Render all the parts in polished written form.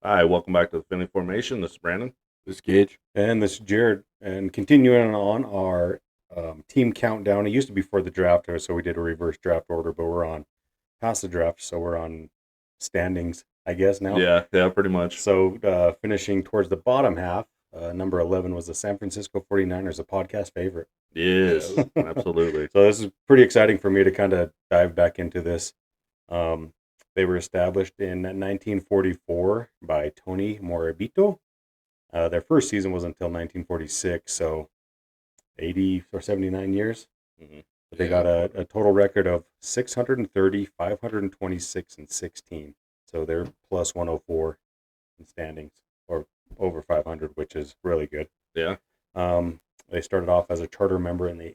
Hi, welcome back to the Finley Formation. This is Brandon. This is Gage. And this is Jared. And continuing on our team countdown, it used to be for the draft, so we did a reverse draft order, but we're on past the draft, so we're on standings, I guess, now. Yeah, pretty much. So finishing towards the bottom half, number 11 was the San Francisco 49ers, a podcast favorite. Yes, absolutely. So this is pretty exciting for me to kind of dive back into this. They were established in 1944 by Tony Morabito. Their first season was until 1946, so 80 or 79 years. Mm-hmm. But they got a total record of 630, 526, and 16. So they're plus 104 in standings, or over 500, which is really good. Yeah. They started off as a charter member in the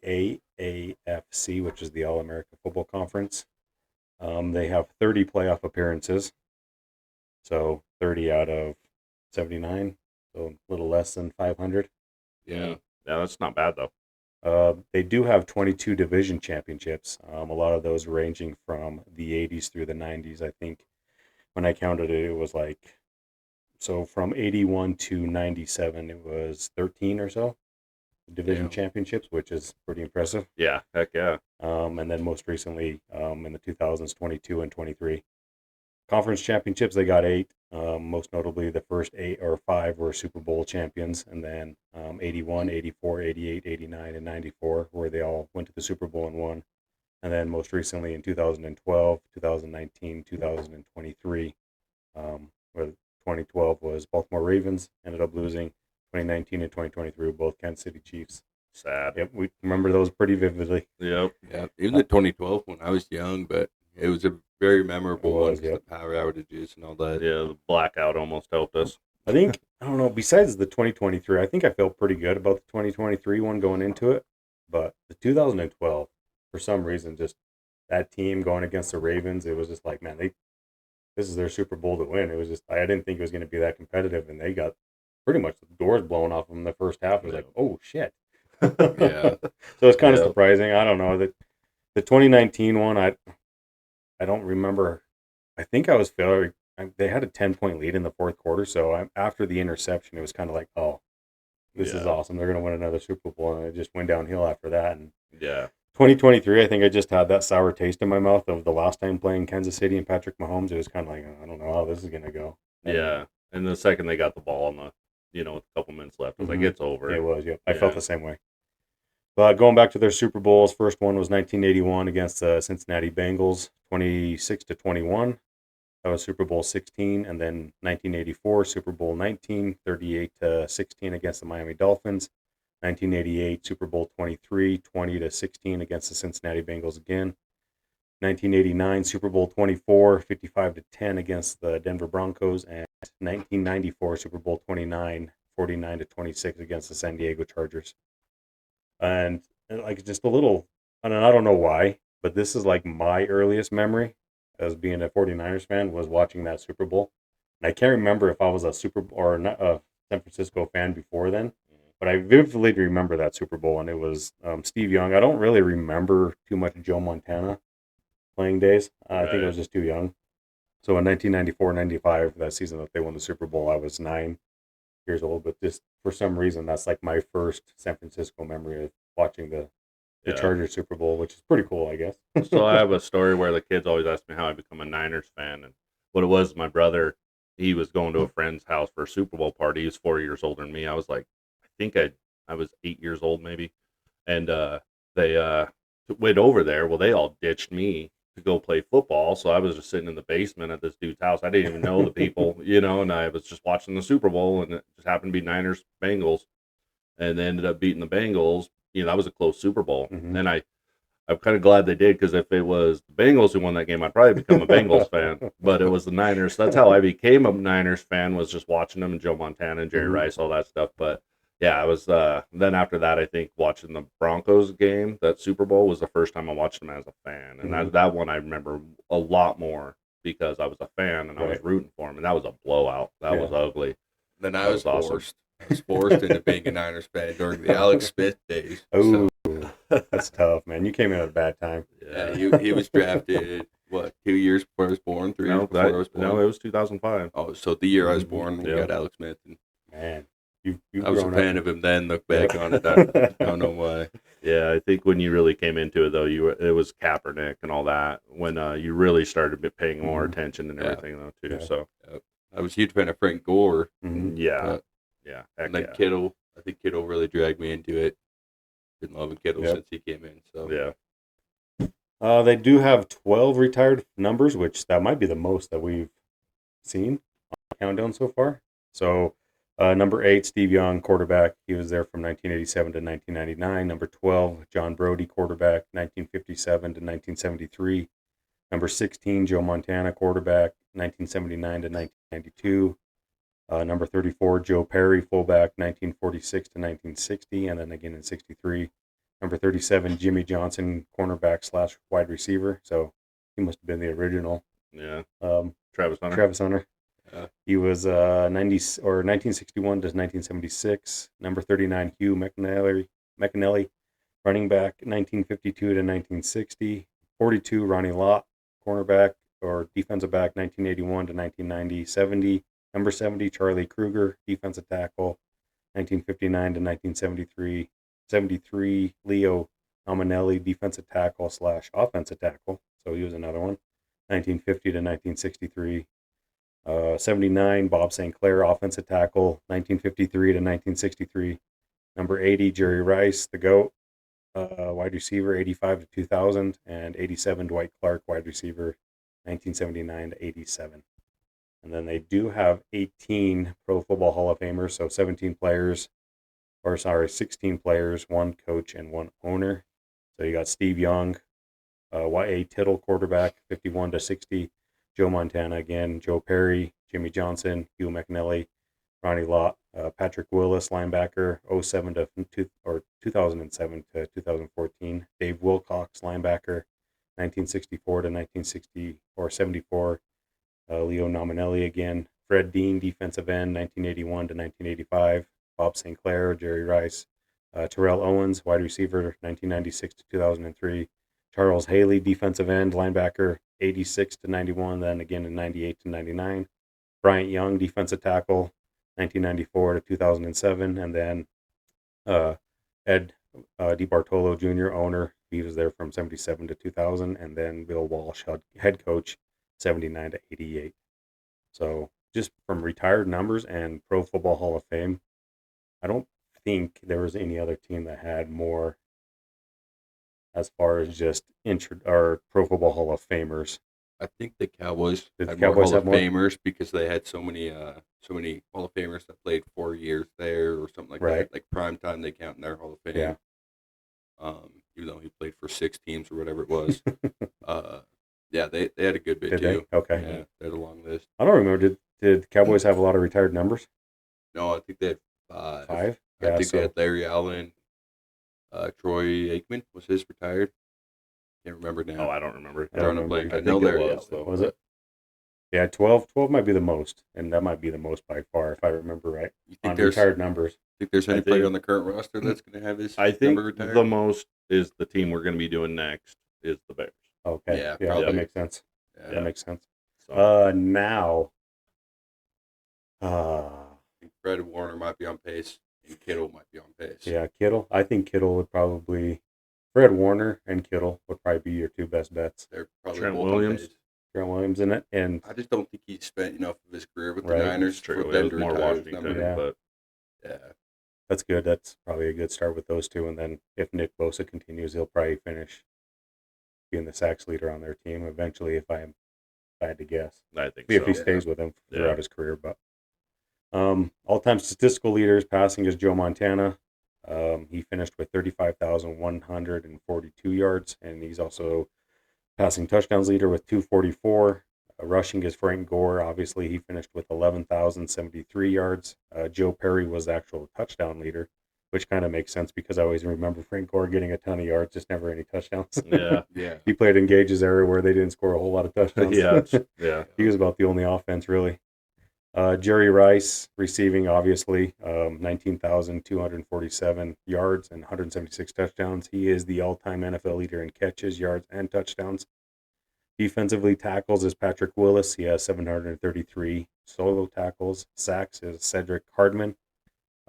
AAFC, which is the All-America Football Conference. They have 30 playoff appearances, so 30 out of 79. So a little less than 500. Yeah, that's not bad though. They do have 22 division championships. A lot of those ranging from the 80s through the 90s. I think when I counted it, it was like, so from 81 to 97, it was 13 or so division championships, which is pretty impressive. Yeah, heck yeah. And then most recently, in the 2000s, 22 and 23. Conference championships, they got 8. Most notably, the first 8 or 5 were Super Bowl champions, and then 81, 84, 88, 89, and 94, where they all went to the Super Bowl and won. And then most recently in 2012, 2019, 2023, where 2012 was Baltimore Ravens, ended up losing. 2019 and 2023 were both Kansas City Chiefs. Sad. Yep, we remember those pretty vividly. Yep. Yeah, even the 2012 when I was young, but it was a very memorable one because the power outages and all that. Yeah, the blackout almost helped us. I think, I don't know, besides the 2023, I think I felt pretty good about the 2023 one going into it. But the 2012, for some reason, just that team going against the Ravens, it was just like, man, this is their Super Bowl to win. It was just, I didn't think it was going to be that competitive, and they got pretty much the doors blown off them in the first half. It was like, oh, shit. Yeah. So it's kind of surprising. I don't know. The 2019 one, I don't remember. I think I was failing. They had a 10-point lead in the fourth quarter, so after the interception, it was kind of like, oh, this is awesome. They're going to win another Super Bowl, and it just went downhill after that. And 2023, I think I just had that sour taste in my mouth of the last time playing Kansas City and Patrick Mahomes. It was kind of like, I don't know how this is going to go. And the second they got the ball with a couple minutes left, I was like, it's over. It was, I felt the same way. But going back to their Super Bowls, first one was 1981 against the Cincinnati Bengals, 26-21. That was Super Bowl 16. And then 1984, Super Bowl 19, 38-16 against the Miami Dolphins. 1988, Super Bowl 23, 20-16 against the Cincinnati Bengals again. 1989, Super Bowl 24, 55-10 against the Denver Broncos. And 1994, Super Bowl 29, 49-26 against the San Diego Chargers. And like just a little, I don't know why, but this is like my earliest memory as being a 49ers fan was watching that Super Bowl. And I can't remember if I was a San Francisco fan before then, but I vividly remember that Super Bowl, and it was Steve Young. I don't really remember too much Joe Montana playing days. I think I was just too young. So in 1994-95, that season that they won the Super Bowl, I was 9 years old, but just for some reason, that's like my first San Francisco memory of watching the Chargers Super Bowl, which is pretty cool, I guess. So I have a story where the kids always ask me how I become a Niners fan, and what it was, my brother, he was going to a friend's house for a Super Bowl party. He was 4 years older than me. I was like, I think I was 8 years old maybe, and they went over there. Well, they all ditched me to go play football, so I was just sitting in the basement at this dude's house. I didn't even know the people, and I was just watching the Super Bowl, and it just happened to be Niners Bengals, and they ended up beating the Bengals. That was a close Super Bowl, and I'm kind of glad they did, because if it was the Bengals who won that game, I'd probably become a Bengals fan. But it was the Niners. That's how I became a Niners fan, was just watching them, and Joe Montana and Jerry Rice, all that stuff. But yeah, I was then after that, I think watching the Broncos game, that Super Bowl, was the first time I watched them as a fan. And that one I remember a lot more because I was a fan and I was rooting for them. And that was a blowout. That was ugly. Then I was forced. I was forced into being a Niners fan during the Alex Smith days. Oh, that's tough, man. You came in at a bad time. Yeah, he was drafted what, 2 years before I was born, 3 years before I was born. No, it was 2005. Oh, so the year I was born, we Yeah. got Alex Smith, and Man, you've I was a grown fan up. of him then. Look back on it, I don't know why. Yeah, I think when you really came into it, though, it was Kaepernick and all that when you really started paying more Mhm. attention and Yeah. everything, though, too. Yeah. So, I was a huge fan of Frank Gore, Mhm. yeah, uh, yeah, and heck then yeah. Kittle. I think Kittle really dragged me into it. Been loving Kittle Yep. since he came in. So Yeah. They do have 12 retired numbers, which that might be the most that we've seen on the countdown so far. So, number 8, Steve Young, quarterback. He was there from 1987 to 1999. Number 12, John Brody, quarterback, 1957 to 1973. Number 16, Joe Montana, quarterback, 1979 to 1992. Number 34, Joe Perry, fullback, 1946 to 1960, and then again in 63. Number 37, Jimmy Johnson, cornerback slash wide receiver. So he must have been the original. Yeah. Um, Travis Hunter. Travis Hunter. Yeah. He was 1961 to 1976. Number 39, Hugh McAnally, running back, 1952 to 1960. 42, Ronnie Lott, cornerback or defensive back, 1981 to 1990. 70, number 70, Charlie Kruger, defensive tackle, 1959 to 1973. 73, Leo Nominelli, defensive tackle slash offensive tackle. So he was another one. 1950 to 1963. 79, Bob St. Clair, offensive tackle, 1953 to 1963. Number 80, Jerry Rice, the GOAT, wide receiver, 85 to 2000. And 87, Dwight Clark, wide receiver, 1979 to 87. And then they do have 18 Pro Football Hall of Famers, so 16 players, 1 coach, and 1 owner. So you got Steve Young, Y.A. Tittle, quarterback, 51 to 60. Joe Montana again, Joe Perry, Jimmy Johnson, Hugh McNelly, Ronnie Lott, Patrick Willis, linebacker, 2007 to 2014. Dave Wilcox, linebacker, 1964 to 1960 or 74. Leo Nominelli again. Fred Dean, defensive end, 1981 to 1985. Bob St. Clair, Jerry Rice. Terrell Owens, wide receiver, 1996 to 2003. Charles Haley, defensive end, linebacker, 86 to 91, then again in 98 to 99. Bryant Young, defensive tackle, 1994 to 2007. And then Ed DeBartolo Jr., owner, he was there from 77 to 2000. And then Bill Walsh, head coach, 79 to 88. So just from retired numbers and Pro Football Hall of Fame, I don't think there was any other team that had more as far as just or Pro Football Hall of Famers. I think the Cowboys Did the had Cowboys more Hall have of more? Famers because they had so many Hall of Famers that played 4 years there or something like Right. that. Like prime time, they count in their Hall of Fame. Yeah. Even though he played for 6 teams or whatever it was. Yeah, they had a good bit Did too. they? Okay. Yeah, they had a long list. I don't remember. Did the Cowboys have a lot of retired numbers? No, I think they had 5. 5? I Yeah, think so they had Larry Allen. Troy Aikman was his retired. Can't remember now. Oh, I don't remember. I don't Drawing a remember. blank. I I know think it Larry was, Allen. though. was it? Yeah, 12 might be the most, and that might be the most by far if I remember right. You On think there's retired numbers. any I player think- on the current roster that's going to have his I think number retired? the most is the team we're going to be doing next is the Bears. Okay. Yeah, Yeah, probably. that makes sense. Yeah. That makes sense. So Now, I think Fred Warner might be on pace, and Kittle might be on pace. yeah, Kittle. I think Kittle would probably, Fred Warner and Kittle would probably be your 2 best bets. They're probably Trent both Williams? on pace. Trent Williams in it, and I just don't think he spent enough of his career with the Right. Niners it's for true. It them was to more retire his Washington, number. Yeah. but Yeah. that's good. That's probably a good start with those 2. And then if Nick Bosa continues, he'll probably finish being the sacks leader on their team eventually. If I had to guess, I think if he so. stays with them Yeah. throughout his career. But all-time statistical leaders passing is Joe Montana. He finished with 35,142 yards, and he's also passing touchdowns leader with 244. Rushing is Frank Gore. Obviously, he finished with 11,073 yards. Joe Perry was the actual touchdown leader, which kind of makes sense because I always remember Frank Gore getting a ton of yards, just never any touchdowns. Yeah. Yeah. He played in Gage's era where they didn't score a whole lot of touchdowns. Yeah. Yeah. He was about the only offense, really. Jerry Rice receiving, obviously, 19,247 yards and 176 touchdowns. He is the all-time NFL leader in catches, yards, and touchdowns. Defensively, tackles is Patrick Willis. He has 733 solo tackles. Sacks is Cedric Hardman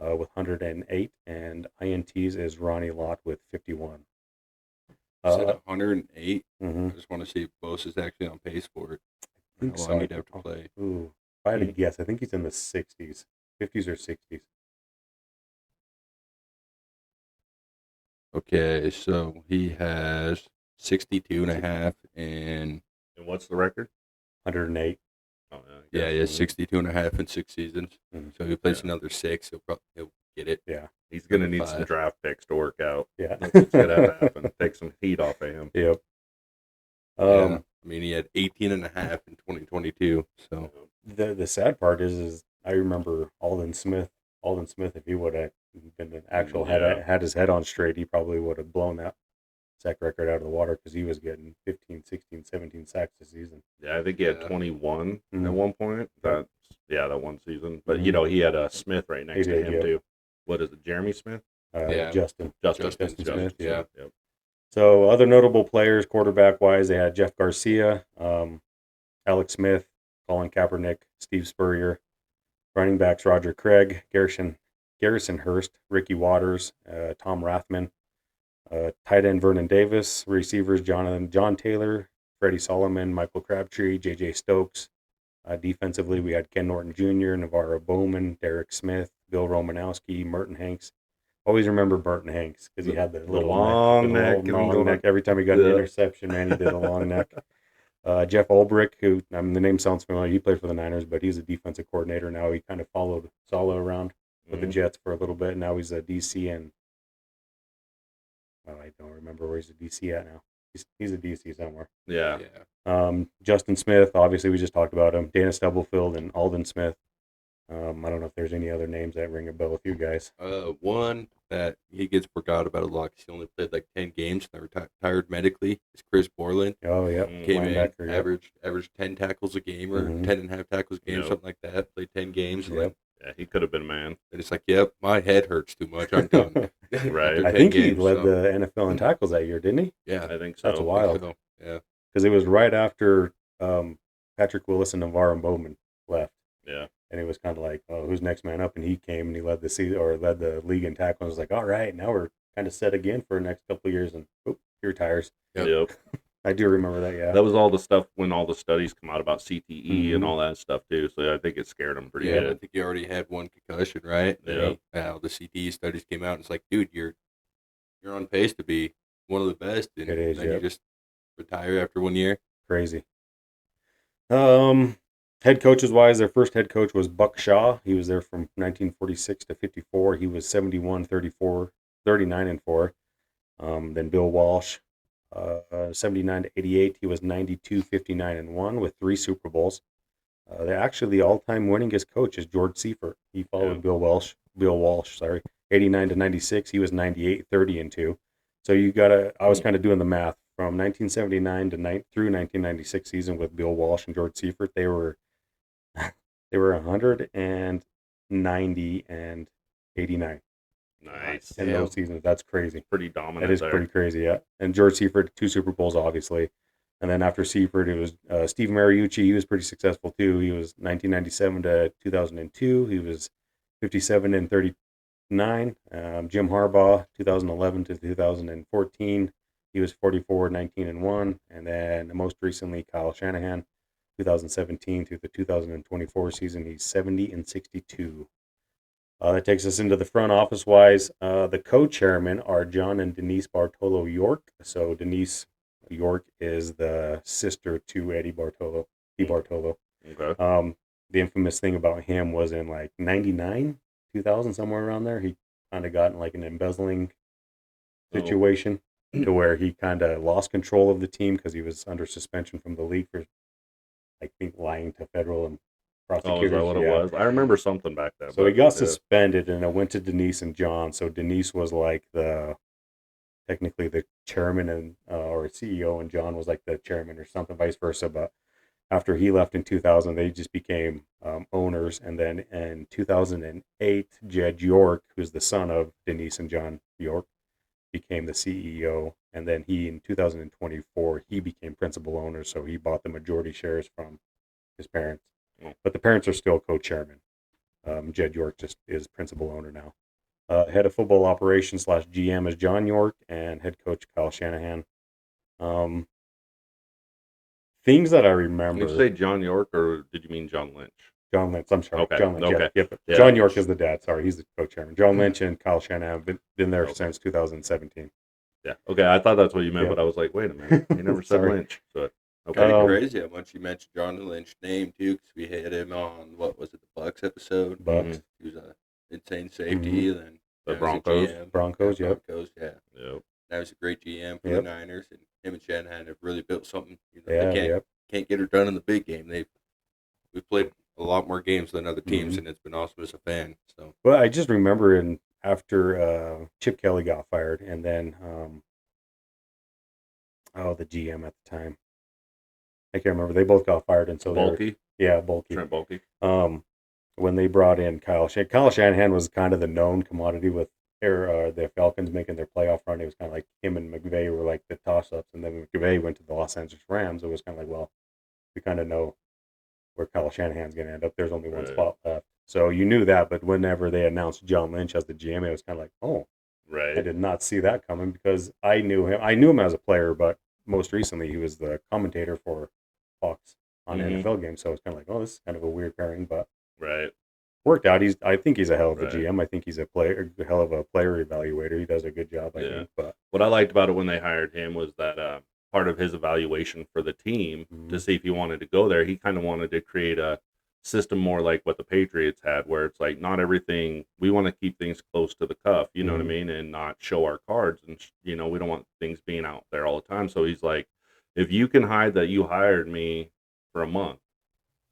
with 108. And INTs is Ronnie Lott with 51. Said 108. Mm-hmm. I just want to see if Bose is actually on pace for it. I think How so. long he'd have to play. Ooh, if I had to guess, I think he's in the 60s, 50s or 60s. Okay, so he has 62 and a half, and what's the record? 108. Oh, yeah, he has 62 and a half in 6 seasons. Mhm. So if he plays another 6, he'll get it. Yeah. He's going to need 5. some draft picks to work out. Yeah. That's what's going to happen. Take some heat off of him. Yep. Yeah. I mean, he had 18 and a half in 2022. So the sad part is I remember Alden Smith. Alden Smith, if he would have been an actual had his head on straight, he probably would have blown that sack record out of the water because he was getting 15, 16, 17 sacks this season. Yeah, I think he had 21 Mhm. at one point. That one season. But Mhm. he had Smith right next to him did, too. What is it, Jeremy Smith? Justin Justin Smith. yeah. Yep. So other notable players, quarterback wise, they had Jeff Garcia, Alex Smith, Colin Kaepernick, Steve Spurrier. Running backs Roger Craig, Garrison Hurst, Ricky Waters, Tom Rathman. Tight end Vernon Davis. Receivers John Taylor, Freddie Solomon, Michael Crabtree, J.J. Stokes. Defensively, we had Ken Norton Jr., Navarro Bowman, Derek Smith, Bill Romanowski, Merton Hanks. Always remember Burton Hanks because he had the little long neck, long neck. Every time he got an interception, man, he did a long neck. Jeff Ulbrich, who the name sounds familiar, he played for the Niners, but he's a defensive coordinator now. He kind of followed Saleh around with the Jets for a little bit. Now he's a DC, and I don't remember where he's a DC at now. He's a DC somewhere. Yeah. Justin Smith, obviously we just talked about him. Dana Stubblefield and Alden Smith. I don't know if there's any other names that ring a bell with you guys. One that he gets forgot about a lot because he only played like 10 games and retired medically is Chris Borland. Oh, yeah. Came in, averaged 10 tackles a game or 10 and a half tackles a game, something like that. Played 10 games. Yep. Yeah, he could have been a man. And it's like, yep, my head hurts too much. I'm done. Right. I think he led the NFL in tackles that year, didn't he? Yeah. I think so. That's wild. So, yeah. Because it was right after Patrick Willis and Navarro Bowman left. Yeah. And it was kind of like, oh, who's next man up? And he came and he led the league in tackles. I was like, all right, now we're kind of set again for the next couple of years. And he retires. Yep. I do remember that. Yeah, that was all the stuff when all the studies come out about CTE and all that stuff too. So I think it scared him pretty good. I think he already had one concussion, right? Yeah. The CTE studies came out, and it's like, dude, you're on pace to be one of the best, and it is. Then you just retire after 1 year. Crazy. Head coaches wise, their first head coach was Buck Shaw. He was there from 1946 to 54. He was 71, 34, 39 and 4. Then Bill Walsh, 79 to 88. He was 92, 59 and 1 with 3 Super Bowls. The all-time winningest coach is George Seifert. He followed Bill Walsh, 89 to 96. He was 98, 30 and 2. So I was kind of doing the math from 1979 through 1996 season with Bill Walsh and George Seifert. They were 190 and 89. Nice. In those seasons. That's crazy. Pretty dominant. That is pretty crazy, yeah. And George Seifert, 2 Super Bowls, obviously. And then after Seifert, it was Steve Mariucci. He was pretty successful, too. He was 1997 to 2002. He was 57 and 39. Jim Harbaugh, 2011 to 2014. He was 44, 19 and 1. And then most recently, Kyle Shanahan, 2017 through the 2024 season. He's 70 and 62. That takes us into the front office wise. The co-chairmen are John and Denise Bartolo York. So Denise York is the sister to Eddie Bartolo. Okay. The infamous thing about him was in like 99, 2000, somewhere around there. He kind of got in like an embezzling situation to where he kind of lost control of the team because he was under suspension from the league for, I think, lying to federal and prosecutors. Oh, is that what it was? I remember something back then. So he got suspended, and it went to Denise and John. So Denise was like technically the chairman and or CEO, and John was like the chairman or something, vice versa. But after he left in 2000, they just became owners. And then in 2008, Jed York, who's the son of Denise and John York, became the CEO, and then in 2024 he became principal owner, so he bought the majority shares from his parents. Oh. But the parents are still co-chairman. Jed York just is principal owner now. Head of football operations / GM is John York, and head coach Kyle Shanahan. Things that I remember. Did you say John York or did you mean John Lynch? John Lynch. I'm sorry. Okay. John Lynch. Okay. Yep. Yeah. John York is the dad. Sorry, he's the co-chairman. John Lynch and Kyle Shanahan have been there Okay. since 2017. Yeah. Okay. I thought that's what you meant, Yeah. but I was like, wait a minute. He never said Sorry. Lynch. But okay. Kind of crazy how much you mentioned John Lynch's name too, because we had him on what was it, the Bucks episode? Bucks. He was a insane safety. Then The now he's a Broncos. GM. Broncos. Yeah, Yep. Broncos. Yeah. Yep. Now he's a great GM for Yep. the Niners, and him and Shanahan have really built something. Yeah. They can't get her done in the big game. We've played a lot more games than other teams, and it's been awesome as a fan. So, Well, I just remember after Chip Kelly got fired, and then the GM at the time, I can't remember. They both got fired, and so Bulky. Bulky. Trent Bulky. When they brought in Kyle Shanahan was kind of the known commodity with the Falcons making their playoff run. It was kind of like him and McVay were like the toss-ups, and then McVay went to the Los Angeles Rams. It was kind of like, well, we kind of know where Kyle Shanahan's going to end up. There's only one spot left. So you knew that, but whenever they announced John Lynch as the GM, it was kind of like, oh, right. I did not see that coming because I knew him. I knew him as a player, but most recently he was the commentator for Fox on NFL games. So it's kind of like, oh, this is kind of a weird pairing, but right. Worked out. I think he's a hell of a GM. I think he's a hell of a player evaluator. He does a good job, I think. But what I liked about it when they hired him was that part of his evaluation for the team to see if he wanted to go there, he kind of wanted to create a system more like what the Patriots had, where it's like not everything. We want to keep things close to the cuff, you know what I mean, and not show our cards, and we don't want things being out there all the time. So he's like, if you can hide that you hired me for a month,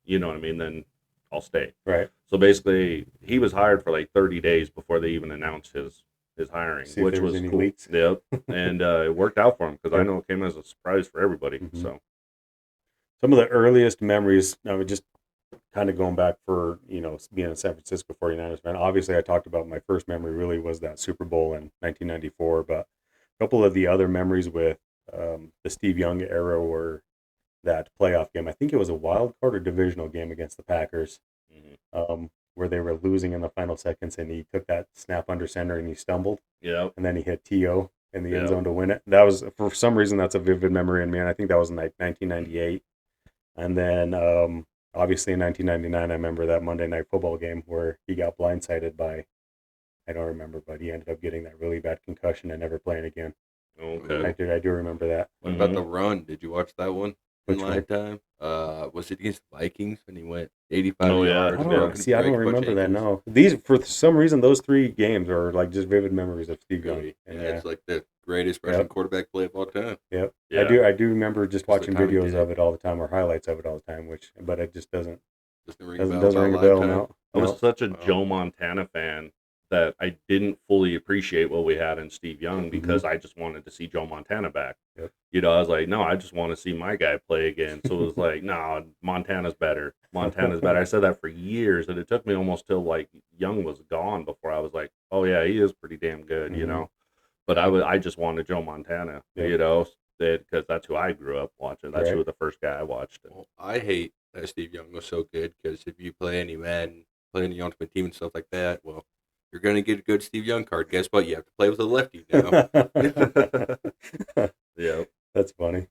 you know what I mean, then I'll stay. Right. So basically, he was hired for like 30 days before they even announced his hiring, which was any cool. leaks. Yep. And it worked out for him because I know it came as a surprise for everybody. So some of the earliest memories, I would just kind of going back for, being a San Francisco 49ers fan. Obviously, I talked about my first memory really was that Super Bowl in 1994, but a couple of the other memories with the Steve Young era were that playoff game. I think it was a wild card or divisional game against the Packers, where they were losing in the final seconds, and he took that snap under center and he stumbled. Yeah. And then he hit T.O. in the end zone to win it. That was, for some reason, that's a vivid memory in me, and I think that was in like 1998. And then, obviously, in 1999, I remember that Monday Night Football game where he got blindsided by, I don't remember, but he ended up getting that really bad concussion and never playing again. Okay. I do remember that. What about the run? Did you watch that one? Which in lifetime? Was it against the Vikings when he went 85 yards? I don't remember that. No, these for some reason those three games are like just vivid memories of Steve Young. And it's like the greatest Russian quarterback play of all time. Yep. Yeah. I do remember just watching videos of it all the time or highlights of it all the time. But it just doesn't ring a bell. No. I was such a Joe Montana fan that I didn't fully appreciate what we had in Steve Young because I just wanted to see Joe Montana back. Yep. I was like, no, I just want to see my guy play again. So it was like, no, Montana's better. Montana's better. I said that for years, and it took me almost till like Young was gone before I was like, oh yeah, he is pretty damn good, But I just wanted Joe Montana, because that's who I grew up watching. That's who the first guy I watched. Well, I hate that Steve Young was so good because if you play any Madden, play in the Ultimate Team and stuff like that, well, you're going to get a good Steve Young card. Guess what? You have to play with a lefty now. Yeah. That's funny.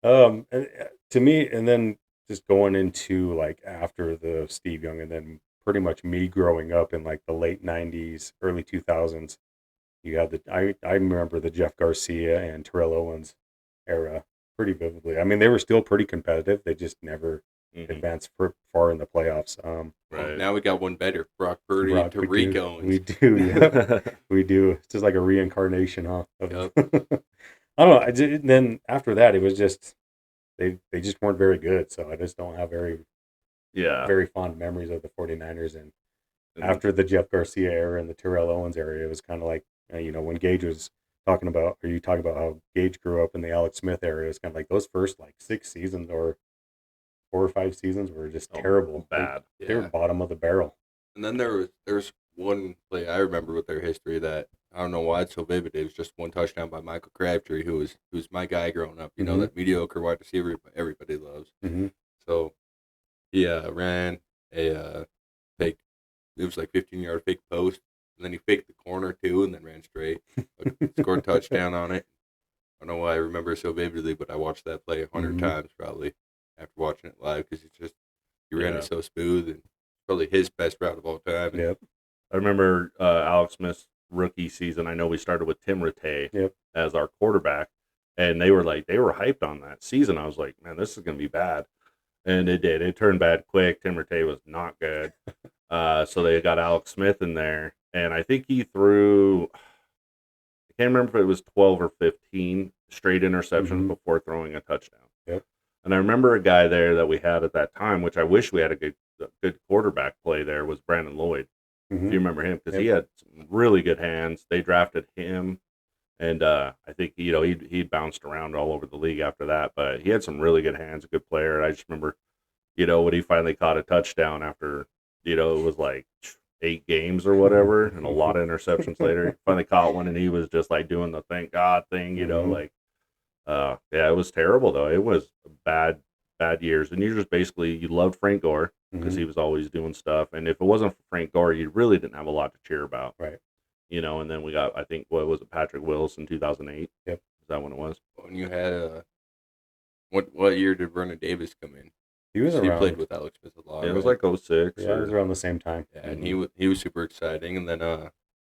To me, and then just going into like after the Steve Young and then pretty much me growing up in like the late 90s, early 2000s, you had I remember the Jeff Garcia and Terrell Owens era pretty vividly. I mean, they were still pretty competitive. They just never advanced far in the playoffs. Right. Now we got one better, Brock Purdy and Tariq Owens. We do, yeah. We do. It's just like a reincarnation, huh? Yep. I don't know. Then after that, it was just they just weren't very good. So I just don't have very fond memories of the 49ers. And after the Jeff Garcia era and the Terrell Owens era, it was kind of like when Gage was talking about, or you talk about how Gage grew up in the Alex Smith era. It's kind of like those first like 6 seasons or 4 or 5 seasons were just terrible, bad. They were bottom of the barrel. And then there's one play I remember with their history that I don't know why it's so vivid. It was just one touchdown by Michael Crabtree, who's my guy growing up. You know, Mhm. that mediocre wide receiver everybody loves. Mm-hmm. So he ran a fake. It was like 15-yard fake post, and then he faked the corner too, and then ran straight. Scored a touchdown on it. I don't know why I remember it so vividly, but I watched that play 100 Mhm. times probably after watching it live because he ran Yeah. it so smooth and probably his best route of all time. Yep. I remember Alex Smith's rookie season. I know we started with Tim Rattay Yep. as our quarterback, and they were hyped on that season. I was like, man, this is gonna be bad, and it did. It turned bad quick. Tim Rattay was not good, so they got Alex Smith in there, and I think he threw. I can't remember if it was 12 or 15 straight interceptions Mhm. before throwing a touchdown. Yep. And I remember a guy there that we had at that time, which I wish we had a good quarterback play there, was Brandon Lloyd. If Mhm. you remember him, because Yep. he had some really good hands. They drafted him, and I think he bounced around all over the league after that. But he had some really good hands, a good player. And I just remember, when he finally caught a touchdown after, it was like 8 games or whatever, and a lot of interceptions later. He finally caught one, and he was just like doing the thank God thing, Mhm. like yeah, it was terrible though. It was bad years, and you loved Frank Gore because Mhm. he was always doing stuff, and if it wasn't for Frank Gore, you really didn't have a lot to cheer about, Right. And then we got, I think, what was it, Patrick Willis in 2008? Yep. Is that when it was? When you had what year did Vernon Davis come in? He was He played around. with Alex Smith a lot, It was right? like '06 Yeah, it was or around the same time. Yeah, and he was super exciting. And then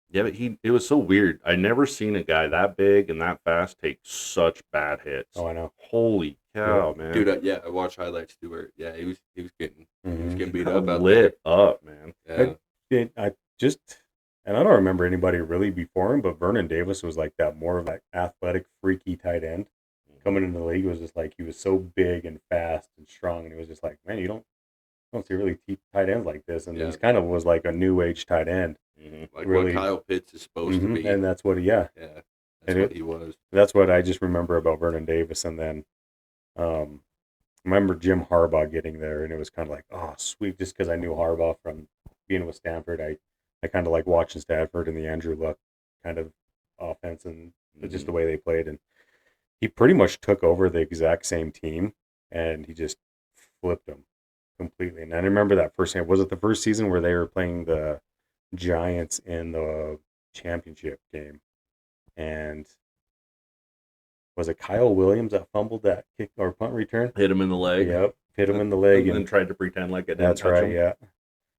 yeah, but it was so weird. I never seen a guy that big and that fast take such bad hits. Oh, I know. Holy cow, man! dude, yeah, I watched highlights too. Where he was getting Mhm. beat Got up out lit up, man. there. Yeah, I just, and I don't remember anybody really before him, but Vernon Davis was like that, more of like athletic, freaky tight end. Coming into the league, was just like he was so big and fast and strong, and it was just like, man, you don't see really tight ends like this, and Yeah. he's kind of was like a new age tight end, like really. what Kyle Pitts is supposed to be. And that's what, yeah, Yeah, that's and what he was. that's what I just remember about Vernon Davis, and then, um, remember Jim Harbaugh getting there, and it was kind of like, oh, sweet, just because I knew Harbaugh from being with Stanford. I kind of like watching Stanford and the Andrew Luck kind of offense and just the way they played, and he pretty much took over the exact same team, and he just flipped them completely. And I remember that first game. Was it the first season where they were playing the Giants in the championship game? And was it Kyle Williams that fumbled that kick or punt return? Hit him in the leg. Yep, hit him in the leg, and tried to pretend like it didn't that's touch right. him. Yeah,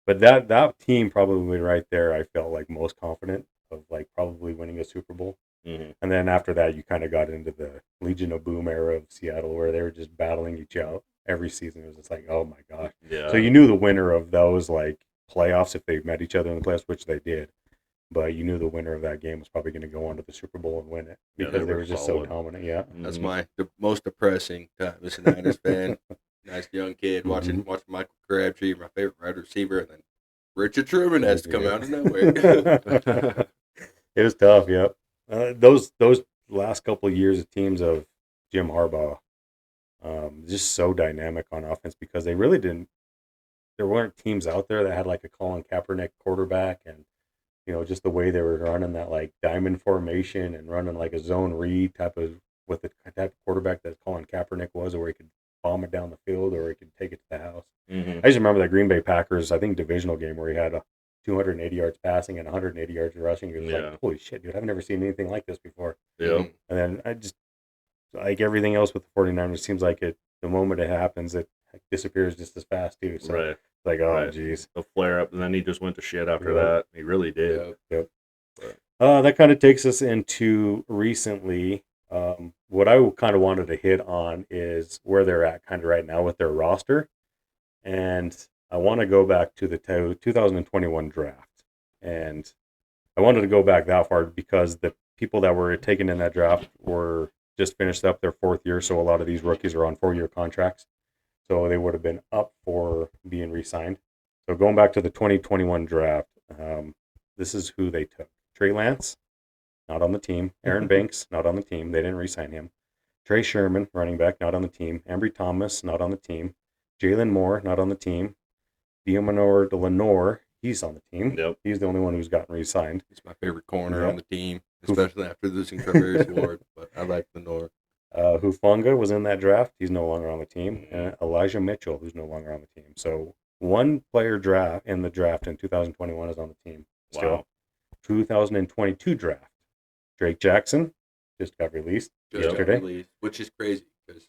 but that team probably right there, I felt like most confident of like probably winning a Super Bowl. Mm-hmm. And then after that, you kind of got into the Legion of Boom era of Seattle, where they were just battling each out every season. It was just like, oh my gosh. Yeah. So you knew the winner of those like playoffs if they met each other in the playoffs, which they did. But you knew the winner of that game was probably going to go on to the Super Bowl and win it Yeah, because they they were were just solid. so dominant. Yeah. That's Mhm. the most depressing time as a Niners fan. Nice young kid watching Michael Crabtree, my favorite wide receiver, and then Richard Sherman has to come Yeah. out of nowhere. It was tough. Yep. Those last couple of years of teams of Jim Harbaugh, just so dynamic on offense because they really didn't. There weren't teams out there that had like a Colin Kaepernick quarterback, and just the way they were running that like diamond formation and running like a zone read type of with the type of quarterback that Colin Kaepernick was, where he could bomb it down the field or he could take it to the house. Mm-hmm. I just remember that Green Bay Packers, I think divisional game where he had 280 yards passing and 180 yards rushing. It was like, holy shit, dude, I've never seen anything like this before. Yeah. And then I just, like everything else with the 49ers, it seems like the moment it happens, it disappears just as fast too. So Right. it's like, oh, Right. geez. The flare up, and then he just went to shit after Yep. that. He really did. Yep. But That kind of takes us into recently. What I kind of wanted to hit on is where they're at kind of right now with their roster. And I want to go back to the 2021 draft. And I wanted to go back that far because the people that were taken in that draft were just finished up their 4th year. So a lot of these rookies are on 4-year contracts. So they would have been up for being re-signed. So going back to the 2021 draft, this is who they took. Trey Lance, not on the team. Aaron Banks, not on the team. They didn't re-sign him. Trey Sherman, running back, not on the team. Ambry Thomas, not on the team. Jalen Moore, not on the team. Diomanor Lenore, he's on the team. Yep. He's the only one who's gotten re-signed. He's my favorite corner Yeah. on the team, especially after losing Travis Ward. But I like the North. Hufanga was in that draft. He's no longer on the team. And Elijah Mitchell, who's no longer on the team. So one player draft in the draft in 2021 is on the team still. Wow. 2022 draft. Drake Jackson just got released yesterday. Released, which is crazy because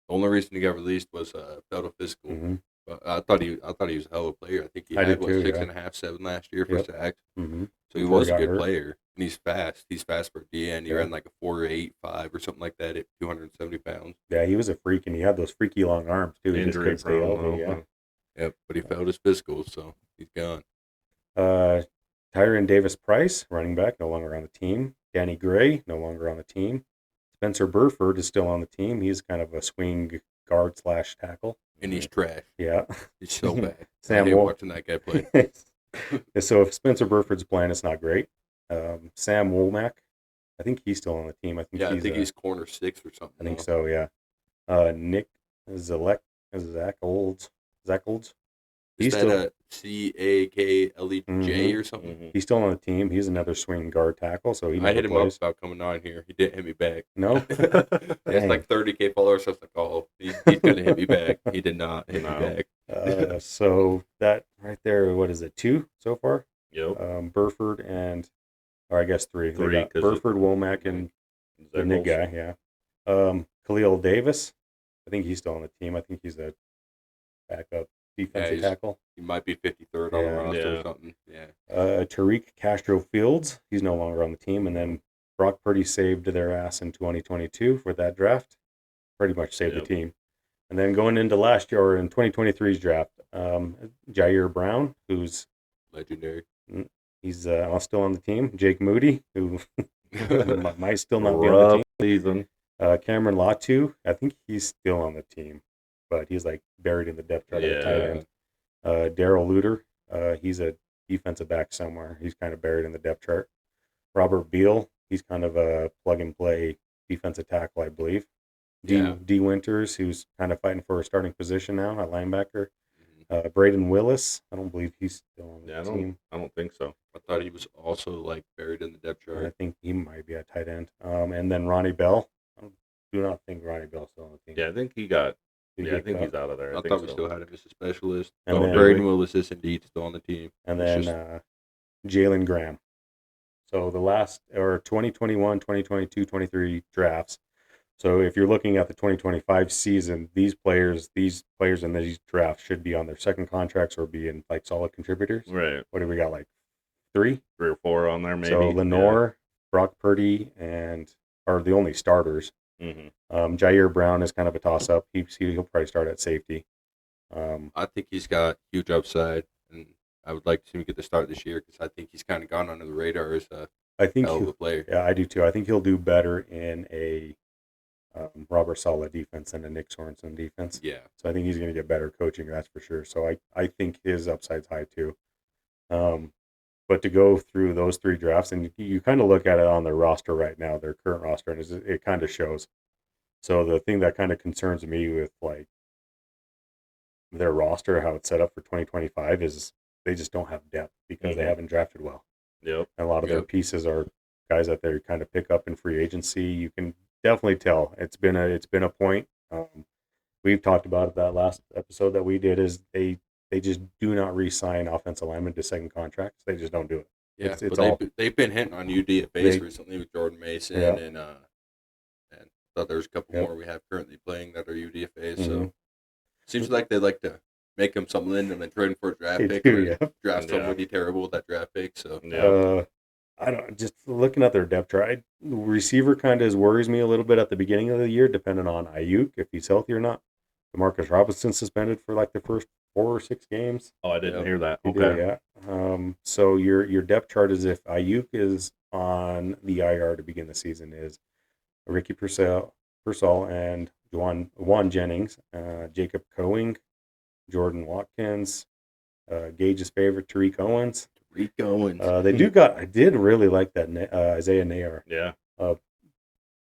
the only reason he got released was felt physical. Mm-hmm. But I thought he was a hell of a player. I think he I had did too, 6.5, 7 last year for Yep. sacks. Mm-hmm. So he Before he was a got good hurt. player, and he's fast. He's fast for a DN. He Yeah. ran like a 4.85 or something like that at 270 pounds. Yeah, he was a freak, and he had those freaky long arms too. He just Injury couldn't stay prone. healthy. Yeah. Yep, but he failed his physical, so he's gone. Tyron Davis Price, running back, no longer on the team. Danny Gray, no longer on the team. Spencer Burford is still on the team. He's kind of a swing guard / tackle. And he's trash. Yeah. He's so bad. Sam I hate Wol- watching that guy play. So if Spencer Burford's playing, it's not great. Sam Womack, I think he's still on the team. I think he's corner 6 or something. I think now. so. Yeah. Nick Zach Olds. Is that a CakleJ Mhm. or something? Mm-hmm. He's still on the team. He's another swing guard tackle, so he I never hit him plays. up about coming on here. He didn't hit me back. No. He has like 30K followers. So I was like, oh, he's going to hit me back. He did not hit me back. So that right there, what is it? 2 so far? Yep. Burford or I guess 3. They 3, got 'cause Burford, Womack, and the Nick guy. Yeah. Khalil Davis, I think he's still on the team. I think he's a backup defensive tackle. He might be 53rd on the roster Yeah. or something. Yeah. Tariq Castro Fields, he's no longer on the team. And then Brock Purdy saved their ass in 2022 for that draft. Pretty much saved the team. And then going into last year, or in 2023's draft, Jair Brown, who's legendary. He's still on the team. Jake Moody, who might still not be on the team. Season. Cameron Latu, I think he's still on the team, but he's like buried in the depth chart at the tight end. Daryl Luter, he's a defensive back somewhere. He's kind of buried in the depth chart. Robert Beal, he's kind of a plug and play defensive tackle, I believe. D. Winters, who's kind of fighting for a starting position now, a linebacker. Braden Willis, I don't believe he's still on the team. I don't think so. I thought he was also like buried in the depth chart. I think he might be a tight end. And then Ronnie Bell. I do not think Ronnie Bell's still on the team. Yeah, I think he got. Did he I get think cut? he's out of there. I think thought we so. still had him as a specialist. And then- Braden Willis is indeed still on the team. And It's then Jalen Graham. So the last, or 2021, 2022, 23 drafts. So if you're looking at the 2025 season, these players in these drafts should be on their second contracts or be in like solid contributors. Right. What do we got, like 3? 3 or 4 on there, maybe. So Lenore, Brock Purdy, are the only starters. Mm-hmm. Jair Brown is kind of a toss-up. He'll probably start at safety. I think he's got huge upside, and I would like to see him get the start this year because I think he's kind of gone under the radar as a hell of a player. Yeah, I do too. I think he'll do better in a Robert Saleh defense than a Nick Sorensen defense. Yeah. So I think he's going to get better coaching, that's for sure. So I think his upside's high too. But to go through those 3 drafts, and you kind of look at it on their roster right now, their current roster, and it kind of shows. So the thing that kind of concerns me with like their roster, how it's set up for 2025, is they just don't have depth because they haven't drafted well. Yep. And a lot of their pieces are guys that they kind of pick up in free agency. You can definitely tell it's been a point. We've talked about it that last episode that we did, is they just do not re-sign offensive linemen to second contracts. They just don't do it. Yeah, It's they've been hitting on UDFAs recently with Jordan Mason and I thought there's a couple more we have currently playing that are UDFAs. So seems like they like to make them something and then trade them for a draft pick or draft somebody terrible with that draft pick. So I don't, just looking at their depth chart, receiver kind of worries me a little bit at the beginning of the year, depending on Ayuk, if he's healthy or not. DeMarcus Robinson suspended for like the first 4 or 6 games. Oh, I didn't hear that. He did, yeah. So your depth chart is, if Ayuk is on the IR to begin the season, is Ricky Purcell and Juwan Jennings, Jacob Coing, Jordan Watkins, Gage's favorite, Tariq Owens. I did really like that Isaiah Nayar. Yeah.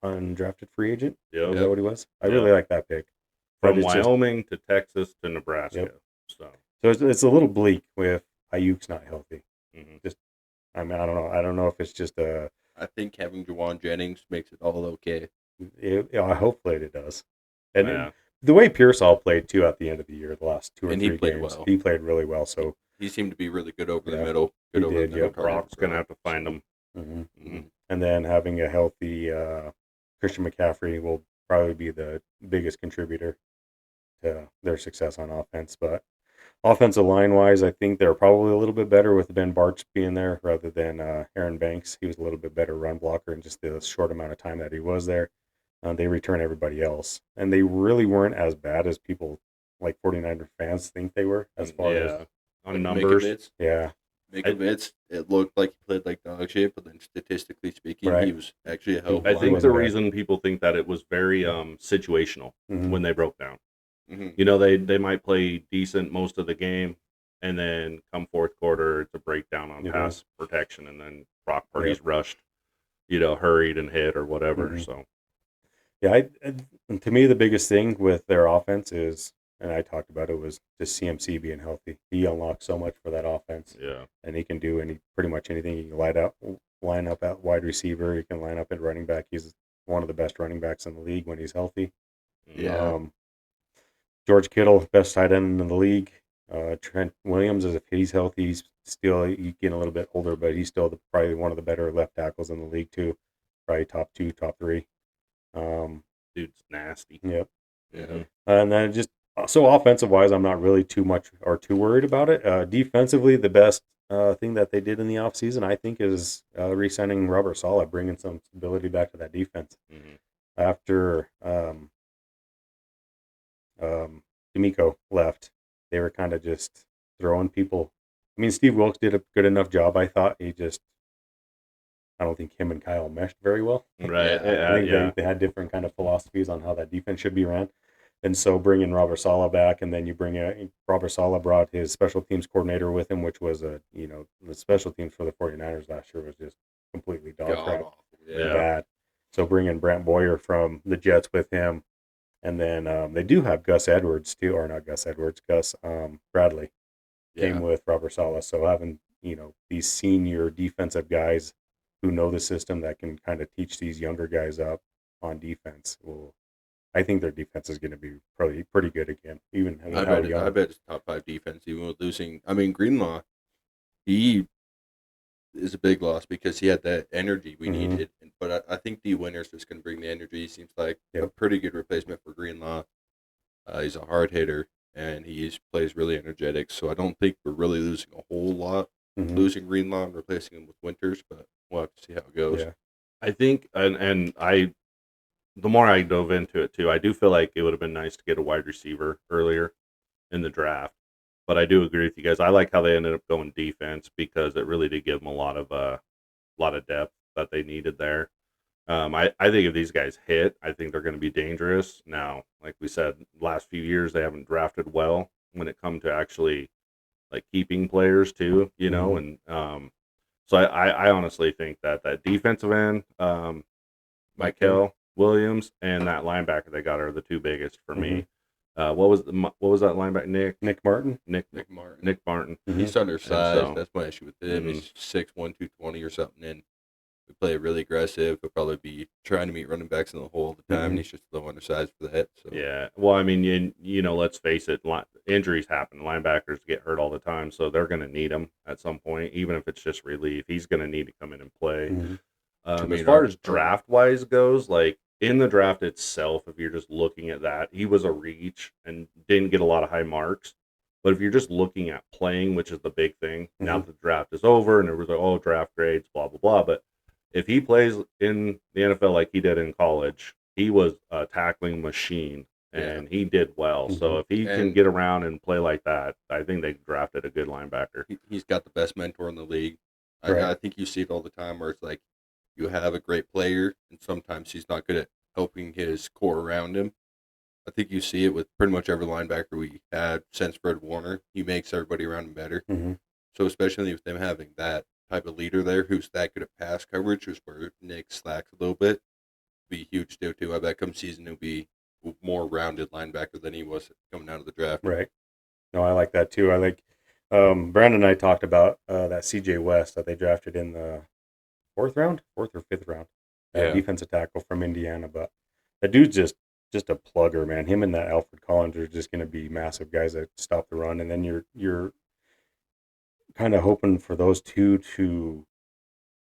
Undrafted free agent. Yeah. Is that what he was? I really like that pick. From Wyoming to Texas to Nebraska. So it's a little bleak with Ayuk's not healthy. Mm-hmm. I mean, I don't know. I don't know if it's just a. I think having Jawan Jennings makes it all okay. Hopefully it does. And Yeah. the way Pearsall played too at the end of the year, the last 2 or And he 3 played games, well. he played really well. So He seemed to be really good over the Yeah, middle. he Good over did, the middle yep. target Brock's gonna have to find him. mhm. Mm-hmm. And then having a healthy Christian McCaffrey will probably be the biggest contributor to their success on offense. But offensive line wise, I think they're probably a little bit better with Ben Bartz being there rather than Aaron Banks. He was a little bit better run blocker in just the short amount of time that he was there. They return everybody else. And they really weren't as bad as people like 49er fans think they were as far as, on like numbers. Mikovits. yeah. Mikovits, it looked like he played like dog shit, but then statistically speaking, Right. he was actually a help. I think the wasn't bad. reason people think that it was very situational Mhm. when they broke down. Mm-hmm. You know, they might play decent most of the game, and then come fourth quarter, it's a breakdown on Mhm. pass protection, and then Brock Purdy's rushed, hurried and hit or whatever. Mhm. So Yeah, and to me, the biggest thing with their offense is, and I talked about it, was just CMC being healthy. He unlocks so much for that offense, yeah, and he can do pretty much anything. He can line up at wide receiver. He can line up at running back. He's one of the best running backs in the league when he's healthy. Yeah. George Kittle, best tight end in the league. Trent Williams, if he's healthy, he's getting a little bit older, but he's still probably one of the better left tackles in the league too. Probably top 2, top 3. dude's nasty. Yep. Yeah. Mhm. And then just so offensive wise, I'm not really too much or too worried about it. Defensively, the best thing that they did in the offseason, I think, is re-signing Robert Saleh, bringing some stability back to that defense. Mhm. After D'Amico left, they were kind of just throwing people. I mean, Steve Wilkes did a good enough job, I thought. I don't think him and Kyle meshed very well. Right? I think Yeah. they had different kind of philosophies on how that defense should be ran. And so bringing Robert Saleh back, and then you Robert Saleh brought his special teams coordinator with him, which was the special teams for the 49ers last year was just completely dog God crap, awful. Yeah. bad. So bringing Brant Boyer from the Jets with him, and then they do have Gus Edwards too, or not Gus Edwards, Gus Bradley came with Robert Saleh. So having these senior defensive guys who know the system that can kind of teach these younger guys up on defense I think their defense is going to be probably pretty good again. Even I bet it's top 5 defense, even with losing. I mean, Greenlaw, he is a big loss because he had that energy we needed. But I think D. Winters is going to bring the energy. He seems like a pretty good replacement for Greenlaw. He's a hard hitter, and he plays really energetic. So I don't think we're really losing a whole lot, losing Greenlaw and replacing him with Winters, but we'll have to see how it goes. Yeah. I think, and the more I dove into it too, I do feel like it would have been nice to get a wide receiver earlier in the draft. But I do agree with you guys. I like how they ended up going defense because it really did give them a lot of depth that they needed there. I think if these guys hit, I think they're going to be dangerous. Now, like we said, last few years they haven't drafted well when it comes to actually like keeping players too, and so I honestly think that defensive end, Michael Williams, and that linebacker they got are the two biggest for me. What was that linebacker? Nick Martin. Nick Martin. He's undersized. So, That's my issue with him. He's 6'1", 220 or something, and we play really aggressive. He'll probably be trying to meet running backs in the hole all the time, and he's just a little undersized for that. So yeah. Well, I mean, let's face it, injuries happen. Linebackers get hurt all the time, so they're going to need him at some point, even if it's just relief. He's going to need to come in and play. As far as draft wise goes, like in the draft itself, if you're just looking at that, he was a reach and didn't get a lot of high marks. But if you're just looking at playing, which is the big thing, now that the draft is over and it was like, draft grades, blah, blah, blah. But if he plays in the NFL like he did in college, he was a tackling machine and he did well. So if he can get around and play like that, I think they drafted a good linebacker. He's got the best mentor in the league. Right. I think you see it all the time where it's like you have a great player and sometimes he's not good at helping his core around him. I think you see it with pretty much every linebacker we had since Fred Warner. He makes everybody around him better. So especially with them having that type of leader there who's that good at pass coverage, who's where Nick slacks a little bit, be huge too. I bet come season he'll be a more rounded linebacker than he was coming out of the draft. Right. No, I like that too. I like Brandon and I talked about that CJ West that they drafted in the fourth or fifth round, Yeah. defensive tackle from Indiana. But that dude's just a plugger, man. Him and that Alfred Collins are just going to be massive guys that stop the run, and then you're kind of hoping for those two to